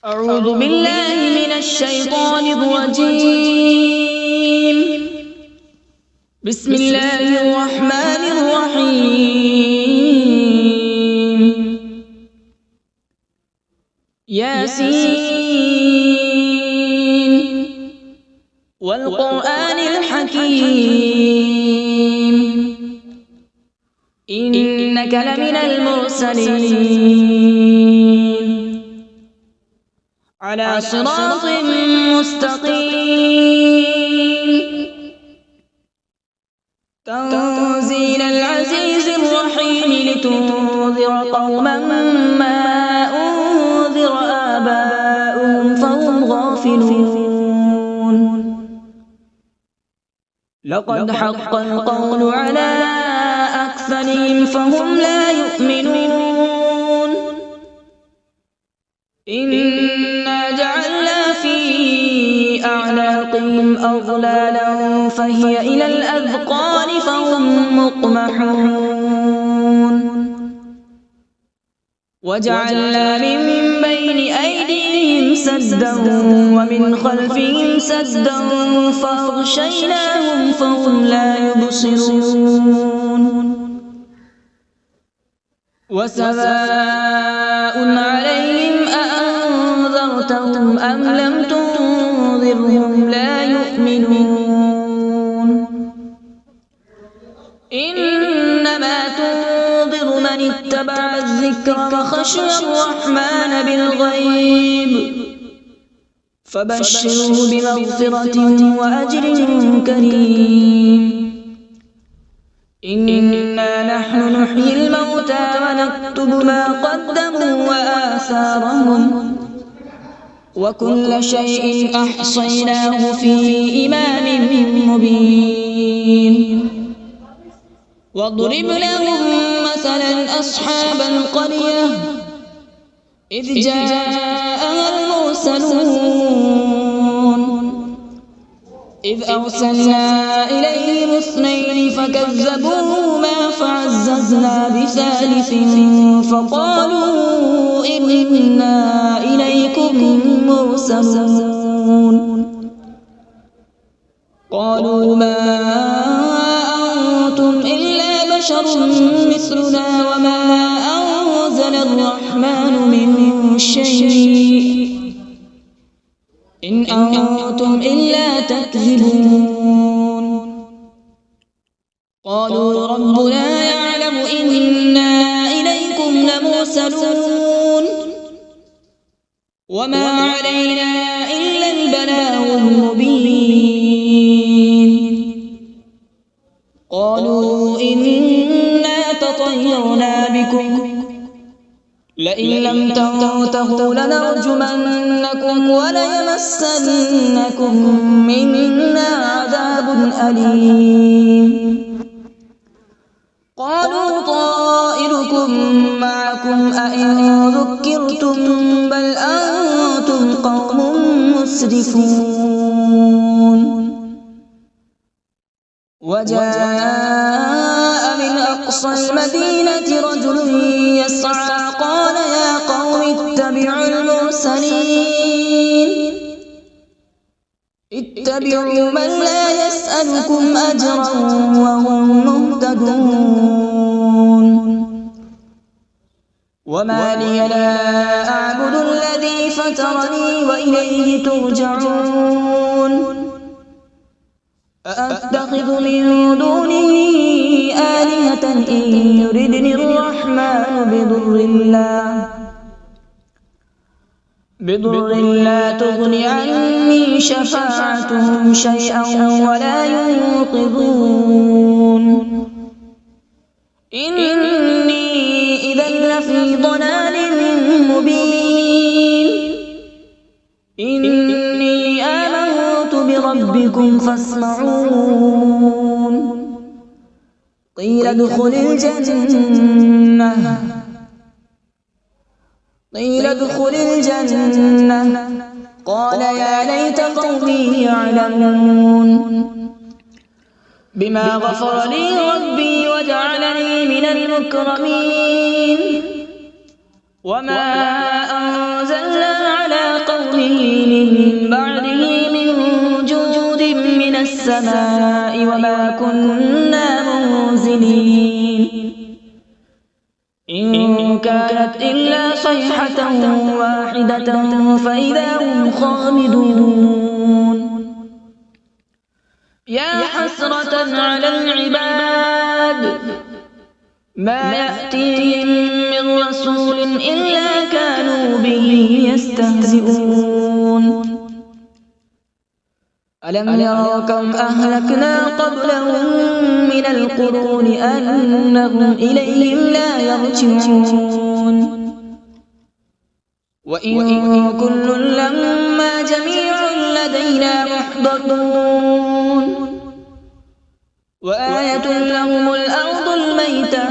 أعوذ بالله من الشيطان الرجيم. بسم الله الرحمن الرحيم. ياسين والقرآن الحكيم إنك لمن المرسلين على صراط مستقيم تنزيل العزيز الرحيم لتنذر قوما ما أنذر آباؤهم فهم غافلون. لقد حق القول على أكثرهم فهم لا يؤمنون. إنا جعلنا في أعناقهم أغلالا فهي إلى الأذقان فهم مقمحون. وجعلنا من بين أيديهم سدا ومن خلفهم سدا فأغشيناهم فهم لا يبصرون. وسواء عليهم أأنذرتهم أم لم تنذرهم لا يؤمنون. إنما تنذر من اتبع الذكر وخشي الرحمن بالغيب فبشره بمغفرة وأجر كريم. إنا نحن نحيي الموتى ونكتب ما قدموا وآثارهم وكل شيء أحصيناه في إمام مبين. واضرب لهم مثلا أصحاب القرية إذ جاءها المرسلون إذ أرسلنا إليهم اثنين فكذبوهما فعززنا بثالث فقالوا إنا إليكم مرسلون. قالوا ما أنتم إلا بشر مثلنا وما أنزل الرحمن من شيء إن أنتم إلا تكذبون. قالوا ربنا يعلم إنا إليكم لمرسلون وما علينا إلا البلاغ المبين. قالوا إنا تطيرنا بكم لئن لم تنتهوا لنرجمنكم وليمسنكم منا عذاب أليم. قالوا طائركم معكم أئن ذكرتم بل أنتم قوم مسرفون. وجاء من أقصى المدينة رجل يسعى قال يا قوم اتبعوا المرسلين اتبعوا من لا يسألكم أجرا وهم مهتدون. وما لي لا أعبد الذي فطرني وإليه ترجعون. أأتخذ من دونه آلهة إن يردني الرحمن بضر لا تغن عني شفاعتهم شيئا ولا ينقذون. إني إذا لفي ضلال مبين. إني آمنت بربكم فاسمعون. قيل ادخل الجنة قال يا ليت قومي يعلمون. بما غفر لي ربي وجعلني من المكرمين. وما أنزلنا على من بعده من جود من السماء وما كنا منزلين إن كانت إلا صيحة واحدة فإذا هم خامدون يا حسرة على العباد ما يأتيهم من رسول إلا كانوا به يستهزئون ألم يروا كم أهلكنا قبلهم من القرون أنهم إليهم لا يرجعون وإن كل لما جميع لدينا محضرون وآية لهم الأرض الميتة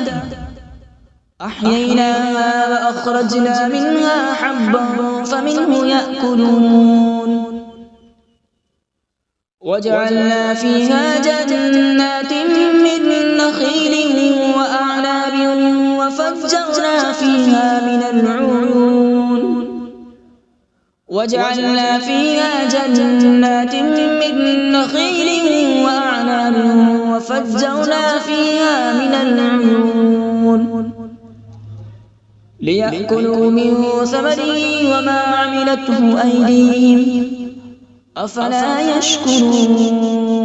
أحييناها وأخرجنا منها حبا فمنه يأكلون وجعلنا فيها جنات من نخيل وأعناب وفجرنا فيها من العيون وجعلنا فيها جنات من نخيل وأعناب وفجرنا فيها من العيون ليأكلوا من ثمره وما عملته أيديهم أفلا يشكرون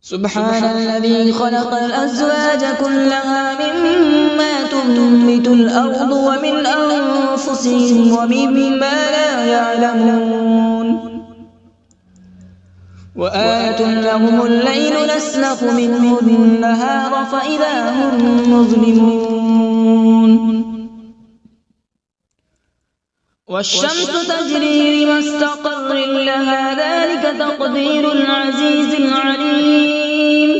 سبحان الذي خلق الأزواج كلها مما تنبت الأرض ومن أنفسهم ومما لا يعلمون وآية لهم الليل نسلخ منه النهار فإذا هم مظلمون والشمس تجري لمستقر لها ذلك تقدير العزيز العليم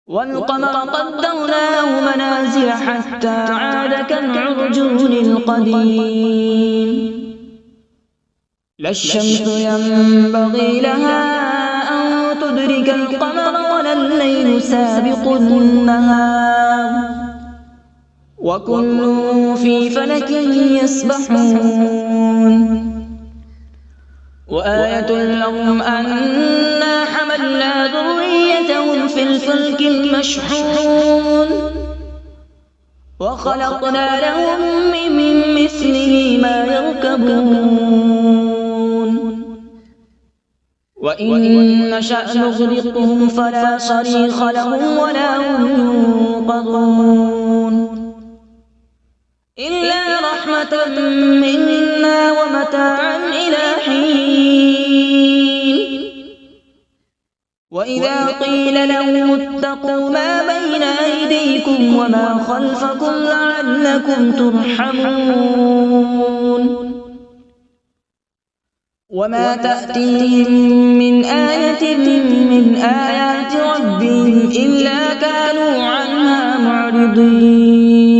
والقمر قدرناه منازل حتى عاد كالعرجون القديم لا الشمس ينبغي لها أن تدرك القمر ولا الليل سابق النهار وكل في فلك يسبحون وآية لهم أنا حملنا ذريتهم في الفلك المشحون وخلقنا لهم من مثله ما يركبون وإن نشأ نغرقهم فلا صريخ لهم ولا هم ينقذون إلا رحمة منا ومتاعا إلى حين وإذا قيل لهم اتقوا ما بين أيديكم وما خلفكم لعلكم ترحمون وما تأتيهم من آية من آيات ربهم إلا كانوا عنها معرضين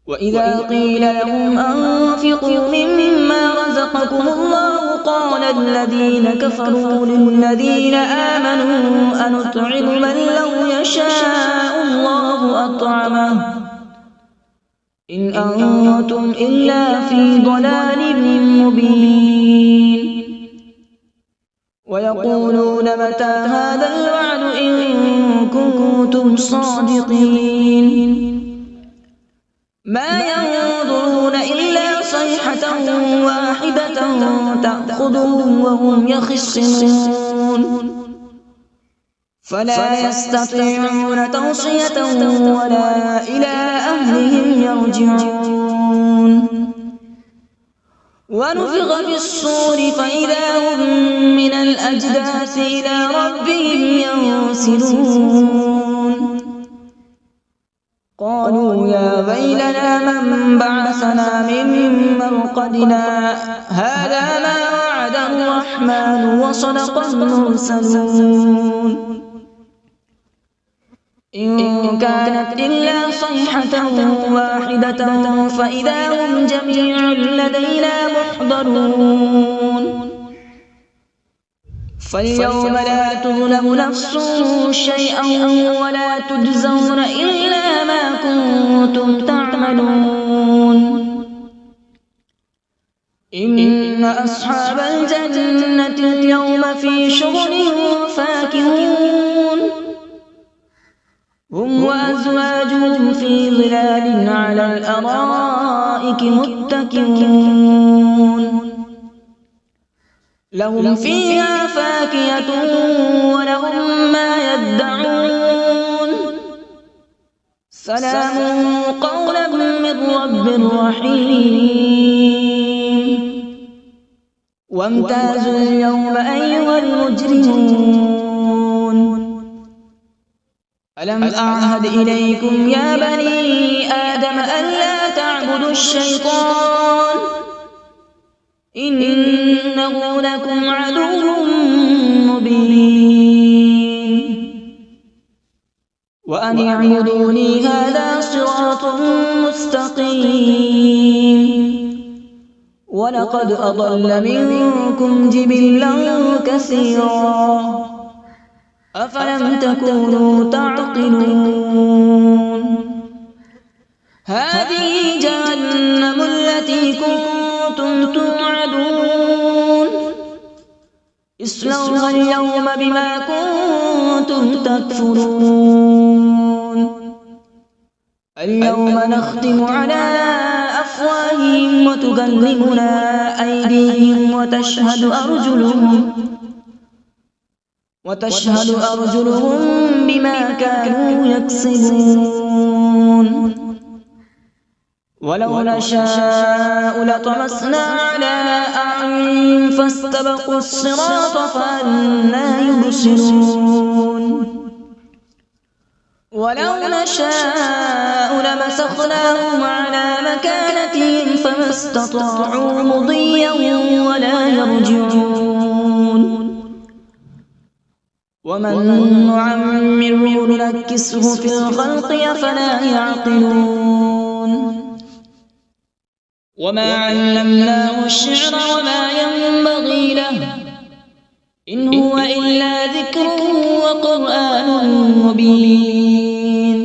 وإذا قيل لهم أنفقوا مما رزقكم الله قال الذين كفروا للذين آمنوا أنطعم من لو يشاء الله أطعمه إن أنتم إلا في ضلال مبين ويقولون متى هذا الوعد إن كنتم صادقين ما ينظرون إلا صيحة واحدة تأخذهم وهم يخصمون فلا يستطيعون توصية ولا إلى أهلهم يرجعون ونفخ في الصور فإذا هم من الأجداث إلى ربهم ينسلون قالوا يا ويلنا من بعثنا من مرقدنا هذا ما وعد الرحمن وصدق المرسلون إن كانت إلا صيحة واحدة فإذا هم جميع لدينا محضرون فاليوم لا تظلم نفس شيئا ولا تجزون إلا ما كنتم تعملون إن أصحاب الجنة اليوم في شغل فاكهون هم وأزواجهم في ظلال على الأرائك متكئون لهم فيها فاكهة ولهم ما يدعون سلام قولا من رب رحيم وامتازوا اليوم أيها المجرمون ألم أعهد إليكم يا بني آدم ألا تعبدوا الشيطان إنه لكم عدو مبين وأن اعبدوني هذا صراط مستقيم ولقد أضل منكم جبلا كثيرا أفلم تكونوا تعقلون هذه جهنم التي كنتم توعدون اصلوها اليوم بما كنتم تكفرون اليوم نختم على أفواههم وتكلمنا أيديهم وتشهد أرجلهم بما كانوا يكسبون ولو نشاء لطمسنا على أعينهم فاستبقوا الصراط فأنى يبصرون ولو نشاء لمسخناهم على مكانتهم فما استطاعوا مضيا ولا يرجعون ومن نعمره ننكسه في الخلق أفلا يعقلون وما علمناه الشعر وما ينبغي له إن هو إلا ذكر وقرآن مبين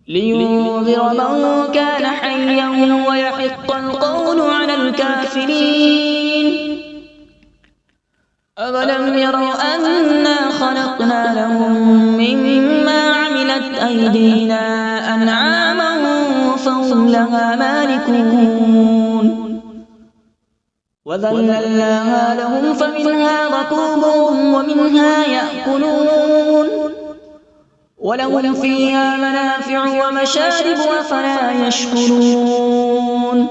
لينذر من كان حيا ويحق القول على الكافرين أولم يروا أنا خلقنا لهم مما عملت أيدينا أنعاما فهم لها مالكون وذللناها لهم فمنها ركوبهم ومنها يأكلون ولهم فيها منافع ومشارب أفلا يشكرون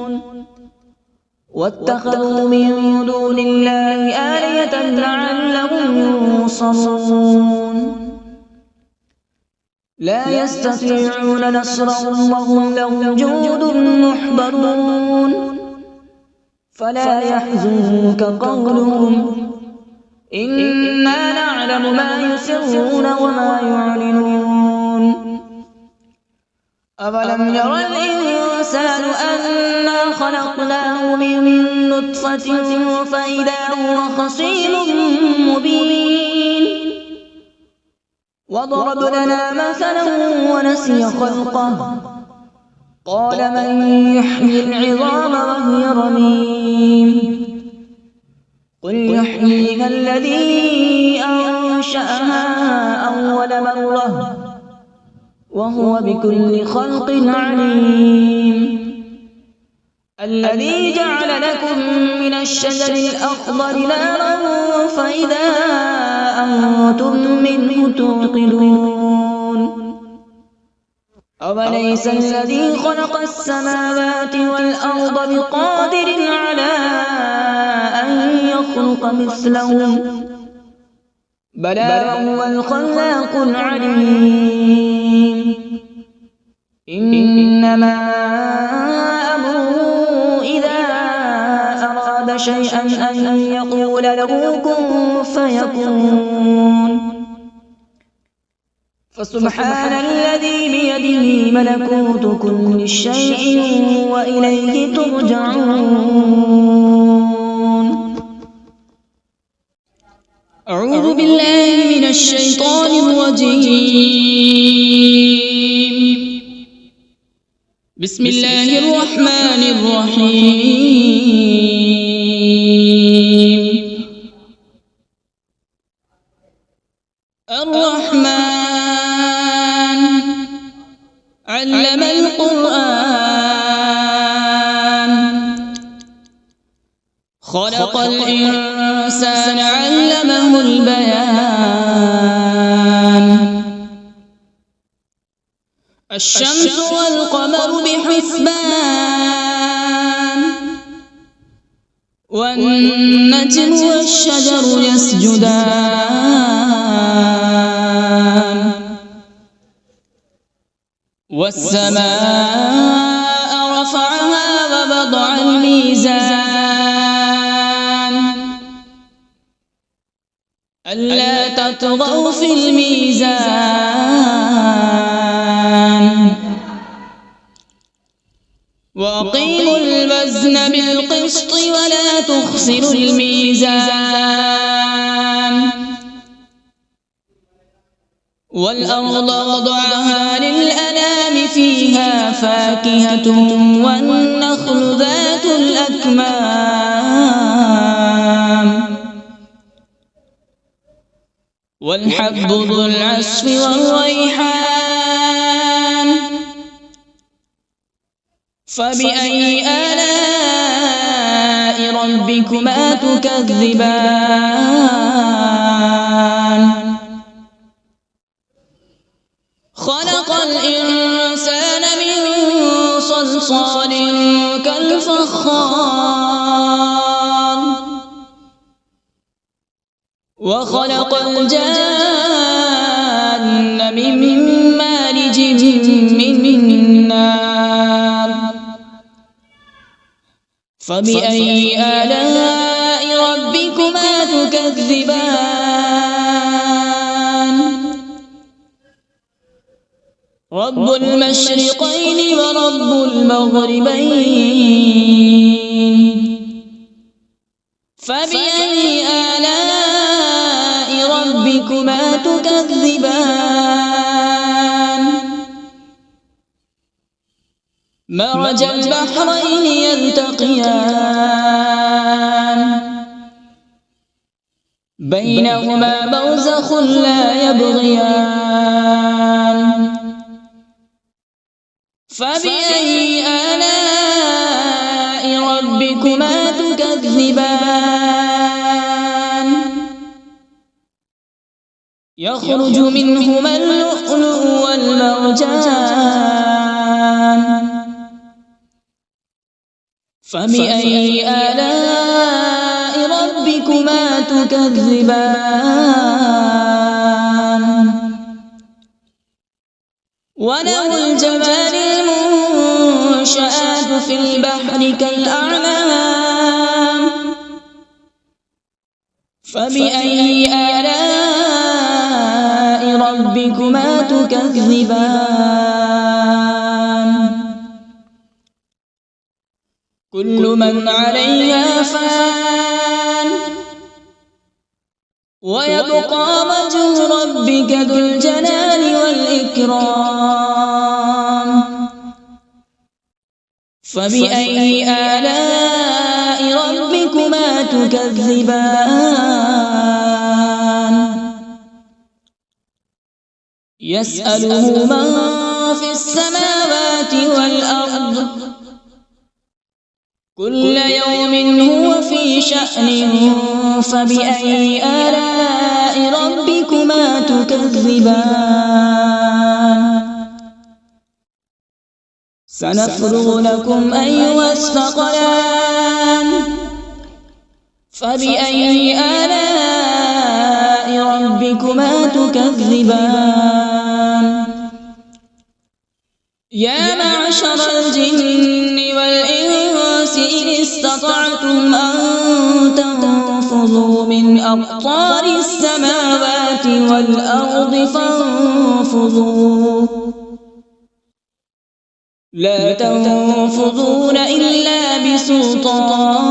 واتخذوا من دون الله آلهة لعلهم ينصرون لا يستطيعون نصرهم وهم لهم جند محضرون فلا يحزنك قولهم إنا نعلم ما يسرون وما يعلنون أولم ير الإنسان أنا خلقناه من نطفة فإذا هو خصيم مبين وضرب لنا مثلا ونسي خلقه قال من يحيي العظام وهي رميم قل يحييها الذي أنشأها أول مرة وهو بكل خلق عليم الذي جعل لكم من الشجر الأخضر نارا فإذا أنتم منه توقدون أوليس الذي خلق السماوات والأرض بقادر على أن يخلق مثلهم بلى وهو الخلاق العليم إنما أمره إذا أراد شيئا أن يقول له كن فيكون فسبحان الذي بيده ملكوت كل شيء وإليه ترجعون أعوذ بالله من الشيطان الرجيم بسم الله الرحمن الرحيم. الرحمن علم القرآن، خلق الإنسان علمه البيان. الشمس والقمر بحسبان، والنجم والشجر يسجدان. والسماء رفعها ووضع الميزان، ألا تطغوا في الميزان. وأقيموا الوزن بالقسط ولا تخسروا الميزان. والأرض وضعها للأنام، فيها فاكهة والنخل ذات الأكمام، والحب ذو العصف والريحان. فبأي آلاء ربكما تكذبان؟ خلق الإنسان من صلصال كالفخار، وخلق الجان من مارج من نار. فبأي آلاء ربكما تكذبان؟ رب المشرقين ورب المغربين. فبأي آلاء ربكما تكذبان؟ مرج البحرين يلتقيان، بينهما برزخ لا يبغيان. فبأي آلاء ربكما تكذبان؟ يخرج منهما اللؤلؤ والمرجان. فبأي آلاء ربكما تكذبان؟ وله الجوار المنشآت في البحر كالأعلام. فبأي آلاء ربكما تكذبان؟ كل من عليها فان، ويبقى وجه ربك ذو الجلال والإكرام. فبأي آلاء ربكما تكذبان؟ يسأله من في السماوات والأرض، كل يوم هو في شأن. فبأي آلاء ربكما تكذبان؟ سنفرغ لكم أيها الثقلان. فبأي آلاء ربكما تكذبان؟ يا معشر الجن والإنس إن استطعتم أن تنفذوا من أقطار السماوات والأرض فانفذوا، لا تنفذون إلا بسلطان.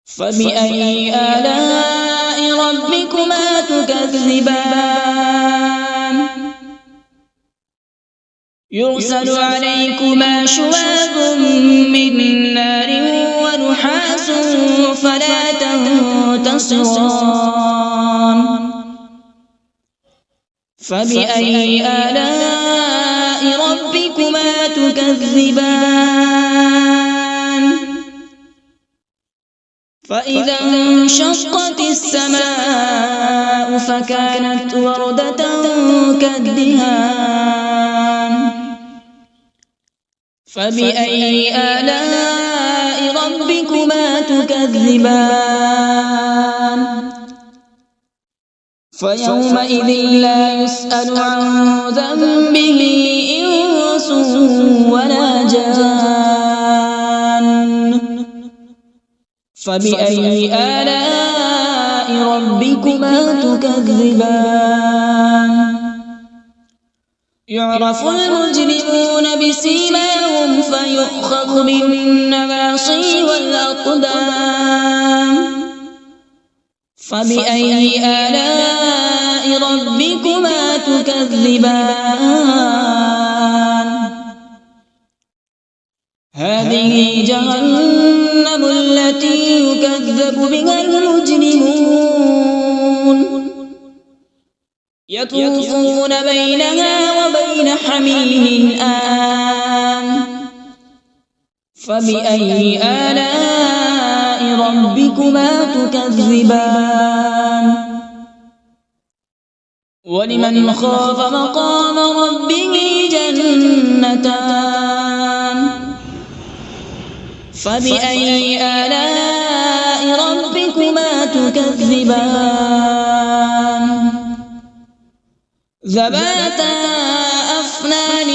فبأي آلاء ربكما تكذبان؟ يرسل عليكما شواظ من نار ونحاس فلا تنتصران فبأي آلاء ربكما تكذبان فإذا انشقت السماء فكانت وردة كالدهان فبأي آلاء ربكما تكذبان فيومئذ لا يسأل عن ذنبه إنس ولا جان فبأي آلاء ربكما تكذبان يعرف المجرمون بسيماهم فيؤخذ بالنواصي والأقدام فبأي آلاء ربكما تكذبان هذه جهنم التي يكذب بها المجرمون يطوفون بينها وبين حميم آن فبأي آلاء ربكما تكذبان ولمن خاف مقام ربه جنتان فبأي آلاء ربكما تكذبان ذواتا أفنان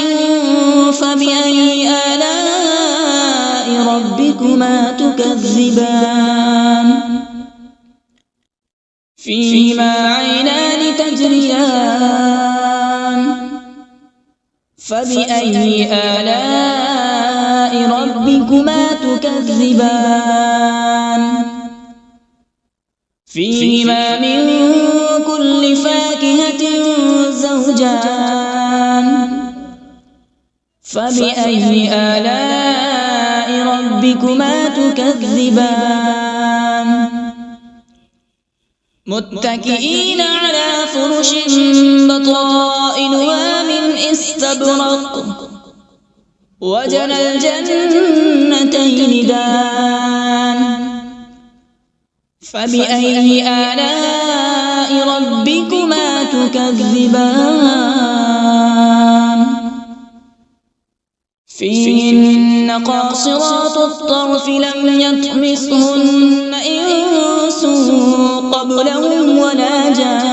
فبأي آلاء ربكما تكذبان فيهما عينان تجريان فبأي آلاء ربكما تكذبان فيهما من كل فاكهة زوجان فبأي آلاء ربكما تكذبان متكئين على فرش بطائنها من استبرق وجنى الجنتين دان فبأي آلاء ربكما تكذبان فيهن قاصرات الطرف لم يطمثهن إنس قبلهم ولا جان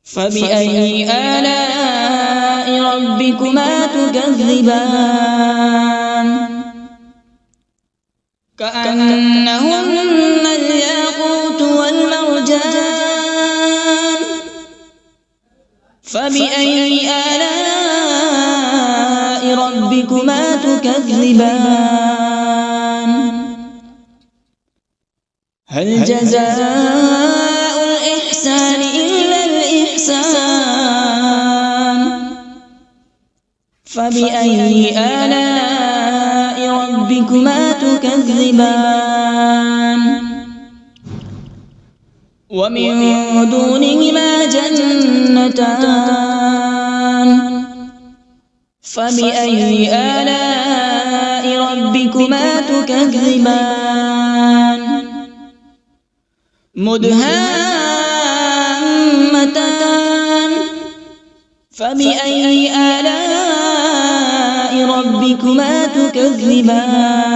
فبأي آلاء ربكما تكذبان كأنهن الياقوت والمرجان فبأي آلاء ربكما تكذبان هل جزاء الإحسان إلا الإحسان فبأي آلاء ربكما تكذبان ومن دونهما جنتان فبأي آلاء ربكما تكذبان مدهامتان فبأي آلاء ربكما تكذبان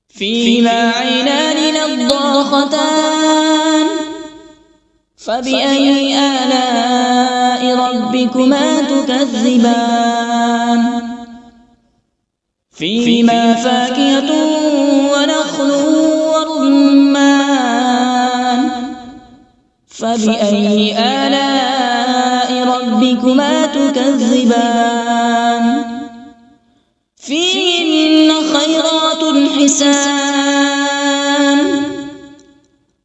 فيهما عينان نضاختان فبأي آلاء ربكما تكذبان فيهما فاكهة ونخل ورمان فبأي آلاء ربكما تكذبان فيهن خيرات حسان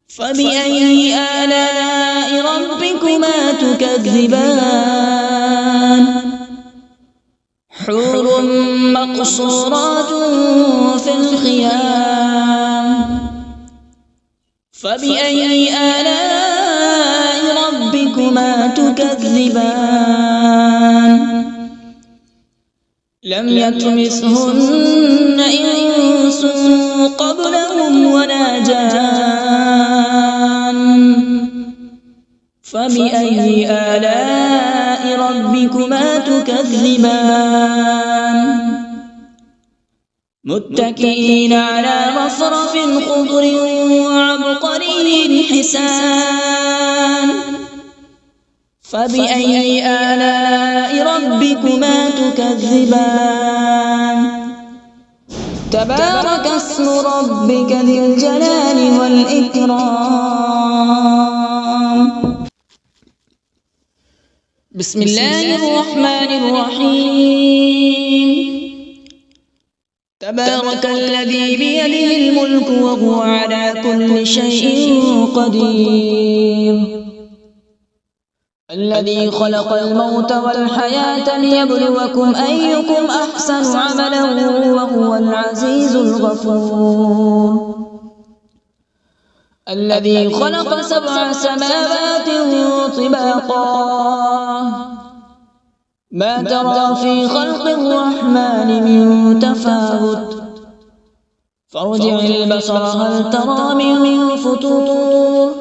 فبأي آلاء ربكما تكذبان حور مقصورات في الخيام فبأي آلاء ربكما تكذبان لم يطمثهن إنس قبلهم ولا جان فبأي آلاء ربكما تكذبان متكئين على رفرف خضر وعبقري حسان فبأي آلاء ربكما تكذبان تبارك اسم ربك ذي الجلال والإكرام بسم الله الرحمن الرحيم تبارك الذي بيده الملك وهو على كل شيء قدير الذي خلق الموت والحياة ليبلوكم أيكم أحسن عملا وهو العزيز الغفور الذي خلق 7 سماوات طباقا ما ترى في خلق الرحمن من تفاوت فارجع البصر هل ترى من فطور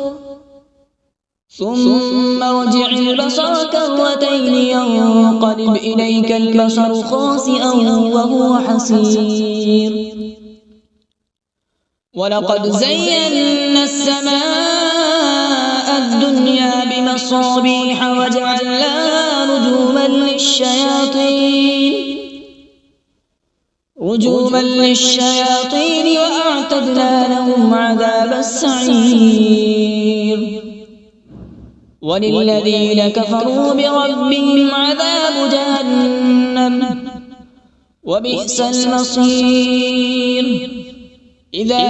ثم ارجع البصر كرتين ينقلب إليك البصر خاسئا وهو حسير ولقد زينا السماء الدنيا بمصابيح وجعلناها رجوما للشياطين وأعتدنا لهم عذاب السعير وللذين كفروا بربهم عذاب جهنم وبئس المصير إذا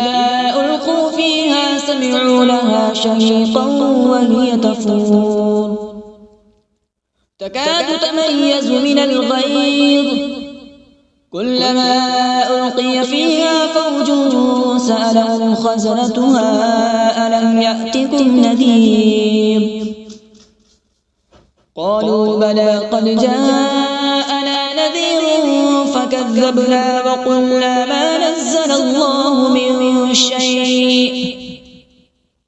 ألقوا فيها سمعوا لها شهيقا وهي تفور تكاد تميز من الغيظ كلما ألقي فيها فوج سألهم خزنتها ألم يأتكم نذير قالوا بلى قد جاءنا نذير فكذبنا وقلنا ما نزل الله من شيء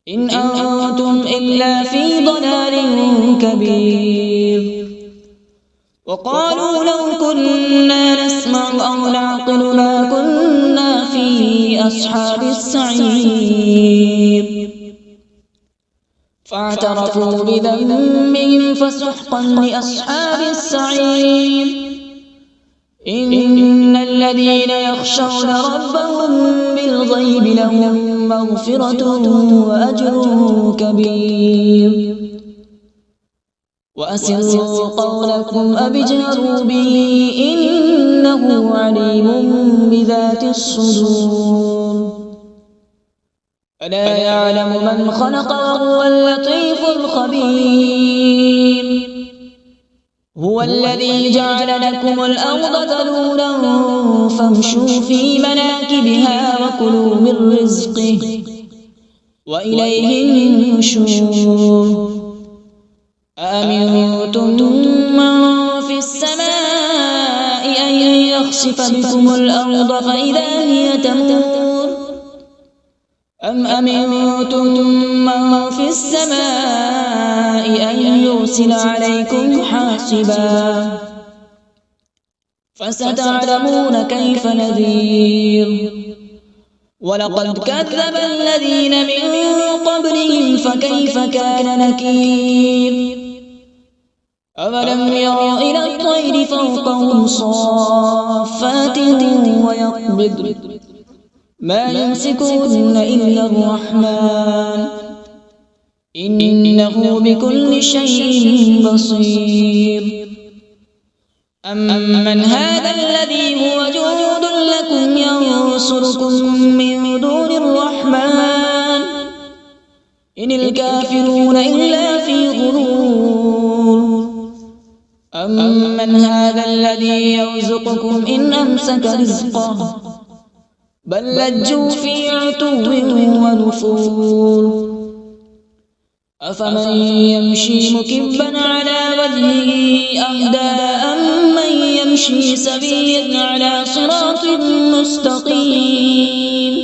إن أنتم إلا في ضلال كبير وقالوا لو كنا نسمع أو نعقل ما كنا في أصحاب السعير فاعترفوا بذنبهم فسحقا لأصحاب السعير إن الذين يخشون ربهم بالغيب لهم مغفرة وأجر كبير وأسروا قولكم أو اجهروا به إنه عليم بذات الصدور ألا يعلم من خلق وهو اللطيف الخبير هو الذي جعل لكم الأرض ذلولا فامشوا في مناكبها وكلوا من رزقه وإليه النشور أأمنتم من في السماء أن يخسف بكم الأرض فإذا هي تمور أم أمنتم من في السماء أن يرسل عليكم حاصبا فستعلمون كيف نذير ولقد كذب الذين من قبلهم فكيف كان نكير أولم يروا إلى الطير فوقهم صافات ويقبض ما يمسكهن إلا الرحمن إنه بكل شيء بصير أمن هذا الذي هو جند لكم ينصركم من دون الرحمن إن الكافرون إلا في غرور أمن هذا الذي يرزقكم إن أمسك رزقه بل لجوا في عتو ونفور أفمن يمشي مكبا على وجهه أهدى أمن يمشي سويا على صراط مستقيم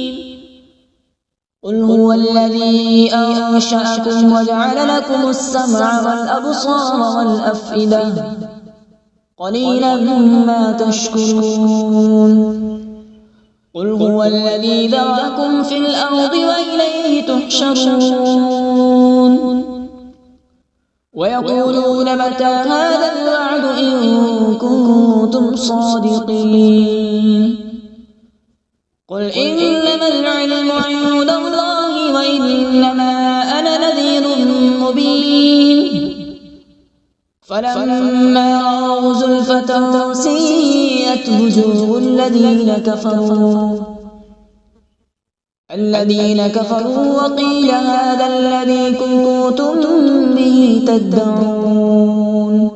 قل هو الذي أنشأكم وجعل لكم السمع والأبصار والأفئدة قليلا ما تشكرون قل هو الذي ذرأكم في الأرض وإليه تحشرون ويقولون متى هذا الوعد إن كنتم صادقين قل إنما العلم عند الله وإنما أنا نذير مبين فلما رأوا زلفة سيئت وجوه الذين كفروا وقيل هذا الذي كنتم به تدعون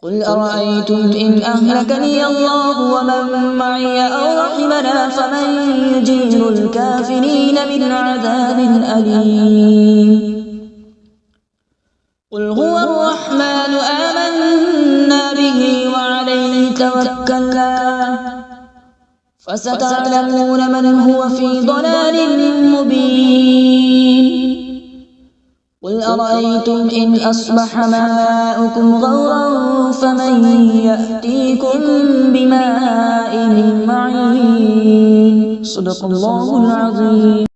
قل أرأيتم إن أهلكني الله ومن معي أو رحمنا فمن يجير الكافرين من عذاب أليم قل هو الرحمن آمنا به وعليه توكلنا فستعلمون من هو في ضلال مبين قل أرأيتم إن أصبح ماؤكم غورا فمن يأتيكم بماء معين صدق الله العظيم.